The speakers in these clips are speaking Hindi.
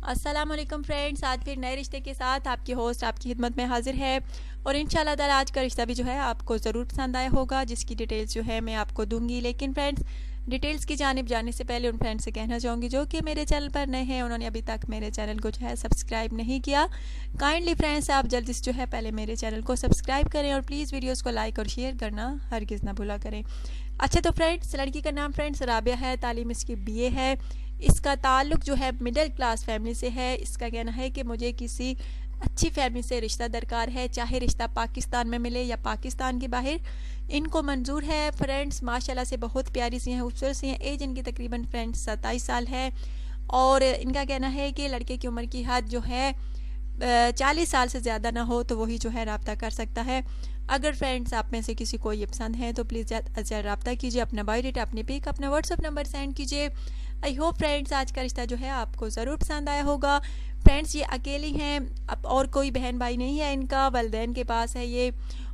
अस्सलाम वालेकुम फ्रेंड्स, आज फिर नए रिश्ते के साथ आपकी होस्ट आपकी खिदमत में हाजिर है। और इंशाल्लाह ताला आज का रिश्ता भी जो है आपको ज़रूर पसंद आया होगा, जिसकी डिटेल्स जो है मैं आपको दूंगी। लेकिन फ्रेंड्स, डिटेल्स की जानिब जाने से पहले उन फ्रेंड्स से कहना चाहूँगी जो कि मेरे चैनल पर नए हैं, उन्होंने अभी तक मेरे चैनल को जो है सब्सक्राइब नहीं किया। काइंडली फ्रेंड्स, आप जल्दी से जो है पहले मेरे चैनल को सब्सक्राइब करें और प्लीज़ वीडियोज़ को लाइक और शेयर करना हरगिज़ ना भूला करें। अच्छा, तो फ्रेंड्स, लड़की का नाम फ्रेंड्स राबिया है, तालीम इसकी BA है। इसका ताल्लुक़ जो है मिडिल क्लास फैमिली से है। इसका कहना है कि मुझे किसी अच्छी फैमिली से रिश्ता दरकार है, चाहे रिश्ता पाकिस्तान में मिले या पाकिस्तान के बाहर, इनको मंजूर है। फ्रेंड्स माशाल्लाह से बहुत प्यारी सी हैं, खूबसूरत सी हैं। एज इनकी तकरीबन फ्रेंड्स 27 साल है। और इनका कहना है कि लड़के की उम्र की हद जो है 40 साल से ज़्यादा ना हो तो वही जो है रब्ता कर सकता है। अगर फ्रेंड्स आप में से किसी को ये पसंद है तो प्लीज़ रब्ता कीजिए, अपना बायोडाटा, अपनी पिक, अपना व्हाट्सअप नंबर सेंड कीजिए। आई होप फ्रेंड्स आज का रिश्ता जो है आपको ज़रूर पसंद आया होगा। फ्रेंड्स ये अकेली हैं, अब और कोई बहन भाई नहीं है, इनका वालिदैन के पास है ये,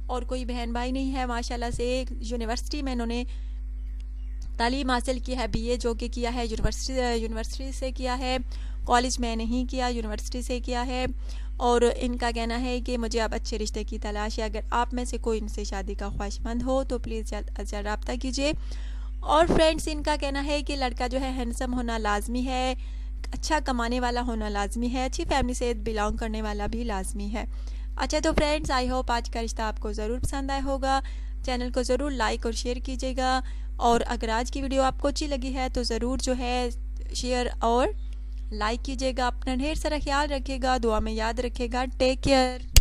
और कोई बहन भाई नहीं है। माशाल्लाह से यूनिवर्सिटी में इन्होंने तालीम हासिल की है, BA जो कि किया है यूनिवर्सिटी से किया है, कॉलेज में नहीं किया, यूनिवर्सिटी से किया है। और इनका कहना है कि मुझे अब अच्छे रिश्ते की तलाश है, अगर आप में से कोई इनसे शादी का ख्वाहिशमंद हो तो प्लीज़ जल्द रब्ता कीजिए। और फ्रेंड्स इनका कहना है कि लड़का जो है हैंडसम होना लाजमी है, अच्छा कमाने वाला होना लाजमी है, अच्छी फैमिली से बिलोंग करने वाला भी लाजमी है। अच्छा, तो फ्रेंड्स आई होप आज का रिश्ता आपको ज़रूर पसंद आया होगा। चैनल को ज़रूर लाइक और शेयर कीजिएगा। और अगर आज की वीडियो आपको अच्छी लगी है तो ज़रूर जो है शेयर और लाइक कीजिएगा। अपना ढेर सारा ख्याल रखिएगा, दुआ में याद रखिएगा। Take care.